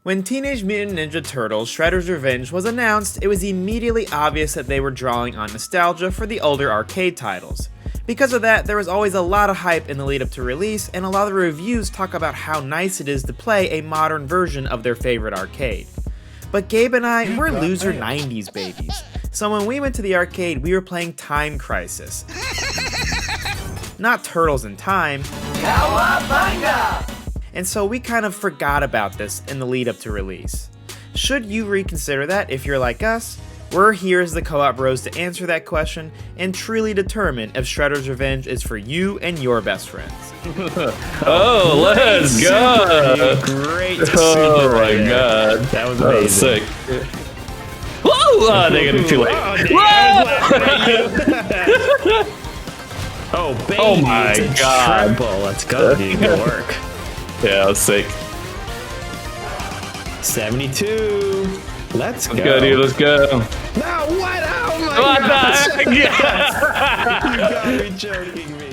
When Teenage Mutant Ninja Turtles Shredder's Revenge was announced, it was immediately obvious that they were drawing on nostalgia for the older arcade titles. Because of that, there was always a lot of hype in the lead up to release, and a lot of the reviews talk about how nice it is to play a modern version of their favorite arcade. But Gabe and I, we're loser 90s babies, so when we went to the arcade, we were playing Time Crisis. Not Turtles in Time. Cowabunga! And so we kind of forgot about this in the lead up to release. Should you reconsider that if you're like us? We're here as the Co-op Bros to answer that question and truly determine if Shredder's Revenge is for you and your best friends. Oh, let's go! Great Oh super my right god. That was That was amazing. sick. Whoa! Oh, they got it too late. Oh, baby. Oh my it's a god. Triple. Let's go, dude. Good work. Yeah, that was sick. 72. Let's go. Let's go, dude. Let's go. No, what? Oh my What gosh. the heck? You gotta be joking me.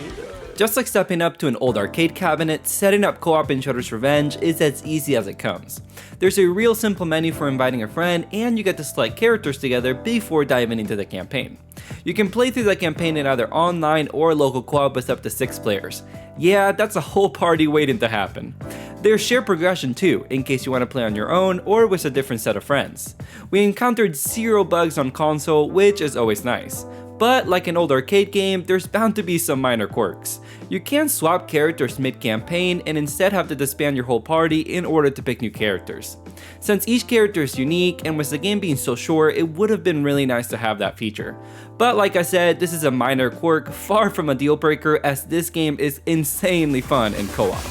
Just like stepping up to an old arcade cabinet, setting up co-op in Shredder's Revenge is as easy as it comes. There's a real simple menu for inviting a friend, and you get to select characters together before diving into the campaign. You can play through the campaign in either online or local co-op with up to 6 players. Yeah, that's a whole party waiting to happen. There's shared progression too, in case you want to play on your own or with a different set of friends. We encountered 0 bugs on console, which is always nice. But like an old arcade game, there's bound to be some minor quirks. You can't swap characters mid-campaign and instead have to disband your whole party in order to pick new characters. Since each character is unique, and with the game being so short, it would have been really nice to have that feature. But like I said, this is a minor quirk, far from a deal breaker, as this game is insanely fun in co-op.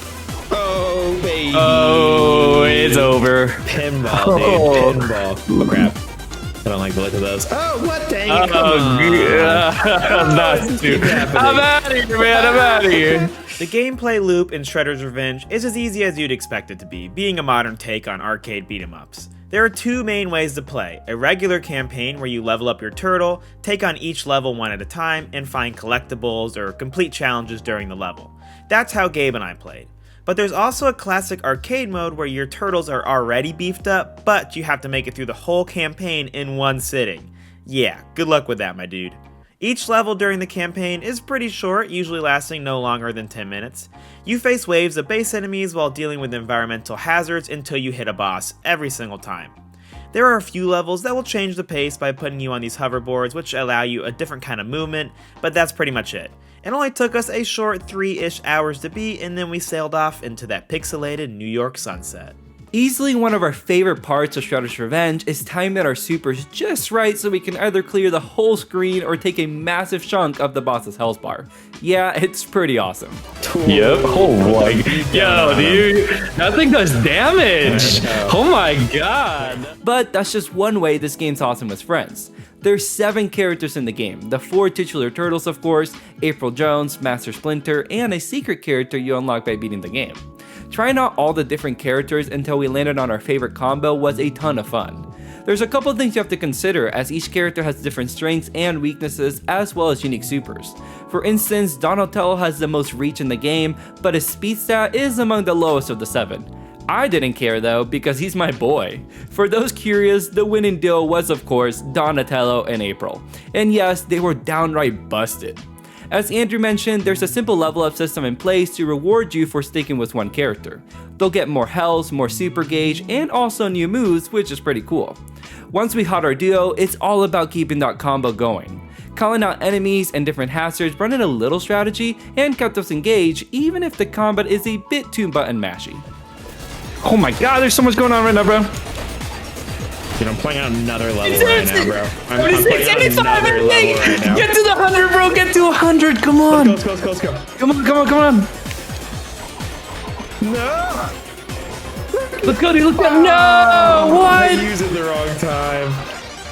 Oh, baby. Oh, it's over. Pinball, dude. Pinball. Oh, crap. I don't like the look of those. Oh, what? Dang it. Come on. Yeah. I'm not, dude. I'm out of here, man. I'm out of here. The gameplay loop in Shredder's Revenge is as easy as you'd expect it to be, being a modern take on arcade beat-em-ups. There are 2 main ways to play: a regular campaign where you level up your turtle, take on each level one at a time, and find collectibles or complete challenges during the level. That's how Gabe and I played. But there's also a classic arcade mode where your turtles are already beefed up, but you have to make it through the whole campaign in one sitting. Yeah, good luck with that, my dude. Each level during the campaign is pretty short, usually lasting no longer than 10 minutes. You face waves of base enemies while dealing with environmental hazards until you hit a boss every single time. There are a few levels that will change the pace by putting you on these hoverboards, which allow you a different kind of movement, but that's pretty much it. It only took us a short 3-ish hours to beat, and then we sailed off into that pixelated New York sunset. Easily one of our favorite parts of Shredder's Revenge is timing our supers just right so we can either clear the whole screen or take a massive chunk of the boss's health bar. Yeah, it's pretty awesome. Yep. Oh my. Yo, dude. That thing does damage. Oh my god. But that's just one way this game's awesome with friends. There's 7 characters in the game, the 4 titular turtles of course, April Jones, Master Splinter, and a secret character you unlock by beating the game. Trying out all the different characters until we landed on our favorite combo was a ton of fun. There's a couple things you have to consider, as each character has different strengths and weaknesses as well as unique supers. For instance, Donatello has the most reach in the game, but his speed stat is among the lowest of the 7. I didn't care though, because he's my boy. For those curious, the winning duo was of course Donatello and April. And yes, they were downright busted. As Andrew mentioned, there's a simple level up system in place to reward you for sticking with one character. They'll get more health, more super gauge, and also new moves, which is pretty cool. Once we had our duo, it's all about keeping that combo going. Calling out enemies and different hazards brought in a little strategy and kept us engaged even if the combat is a bit too button mashy. Oh my god, there's so much going on right now, bro. Dude, I'm playing on another level right now, bro. I'm playing 76, on 85, another level right now. Get to the 100, bro! Get to 100! Come on! Let's go. Come on, come on, come on! No! Let's go, dude! Let's go! No! What? I used it the wrong time.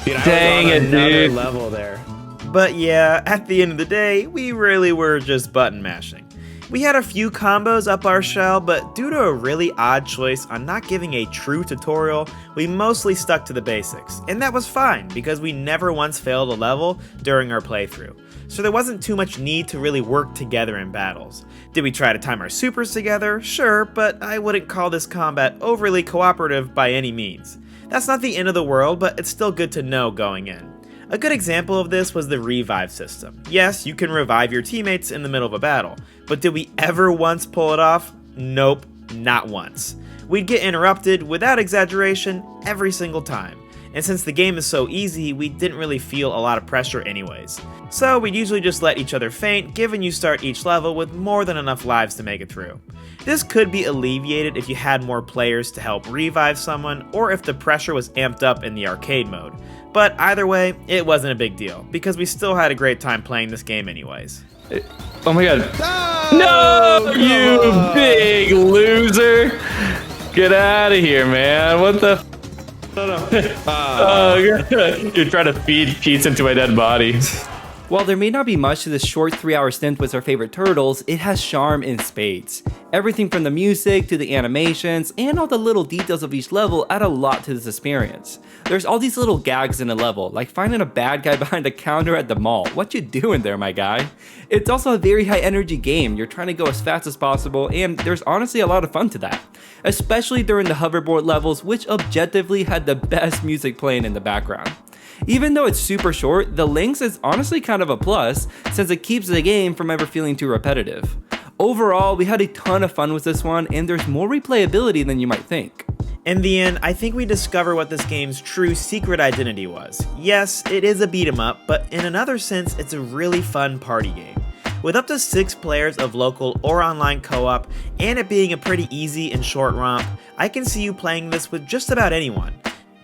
Dude, I Dang was on it, another dude. level there. But yeah, at the end of the day, we really were just button mashing. We had a few combos up our shell, but due to a really odd choice on not giving a true tutorial, we mostly stuck to the basics. And that was fine, because we never once failed a level during our playthrough. so there wasn't too much need to really work together in battles. Did we try to time our supers together? Sure, but I wouldn't call this combat overly cooperative by any means. That's not the end of the world, but it's still good to know going in. A good example of this was the revive system. Yes, you can revive your teammates in the middle of a battle, but did we ever once pull it off? Nope, not once. We'd get interrupted, without exaggeration, every single time. And since the game is so easy, we didn't really feel a lot of pressure anyways. So we'd usually just let each other faint, given you start each level with more than enough lives to make it through. This could be alleviated if you had more players to help revive someone, or if the pressure was amped up in the arcade mode. But either way, it wasn't a big deal, because we still had a great time playing this game anyways. Oh my god. No, you big loser. Get out of here, man. What the? Oh, you're trying to feed pizza into my dead body. While there may not be much to this short 3-hour stint with our favorite turtles, it has charm in spades. Everything from the music to the animations and all the little details of each level add a lot to this experience. There's all these little gags in a level, like finding a bad guy behind a counter at the mall. What you doing there, my guy? It's also a very high energy game. You're trying to go as fast as possible, and there's honestly a lot of fun to that. Especially during the hoverboard levels, which objectively had the best music playing in the background. Even though it's super short, the length is honestly kind of a plus, since it keeps the game from ever feeling too repetitive. Overall, we had a ton of fun with this one, and there's more replayability than you might think. In the end, I think we discover what this game's true secret identity was. Yes, it is a beat 'em up, but in another sense, it's a really fun party game. With up to 6 players of local or online co-op, and it being a pretty easy and short romp, I can see you playing this with just about anyone.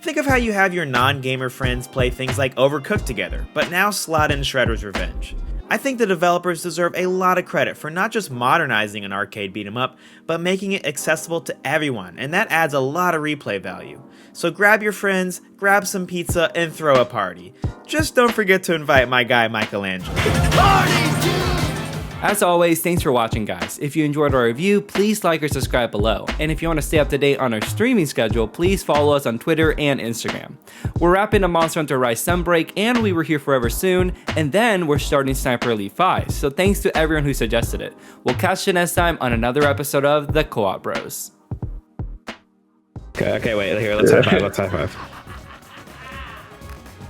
Think of how you have your non-gamer friends play things like Overcooked together, but now slot in Shredder's Revenge. I think the developers deserve a lot of credit for not just modernizing an arcade beat 'em up, but making it accessible to everyone, and that adds a lot of replay value. So grab your friends, grab some pizza, and throw a party. Just don't forget to invite my guy Michelangelo. As always, thanks for watching, guys. If you enjoyed our review, please like or subscribe below. And if you want to stay up to date on our streaming schedule, please follow us on Twitter and Instagram. We're wrapping up Monster Hunter Rise Sunbreak and We Were Here Forever soon, and then we're starting Sniper Elite 5, so thanks to everyone who suggested it. We'll catch you next time on another episode of The Co-op Bros. Okay, wait, here, let's high five.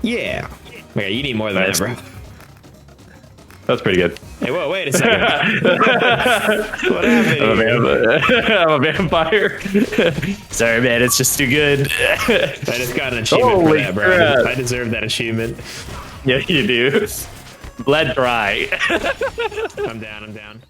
Yeah. Okay, you need more than that, bro. That's pretty good. Hey, whoa, wait a second. What happened? I'm a vampire. Sorry, man, it's just too good. I just got an achievement for that, bro. Crap. I deserve that achievement. Yeah, you do. Bled dry. I'm down.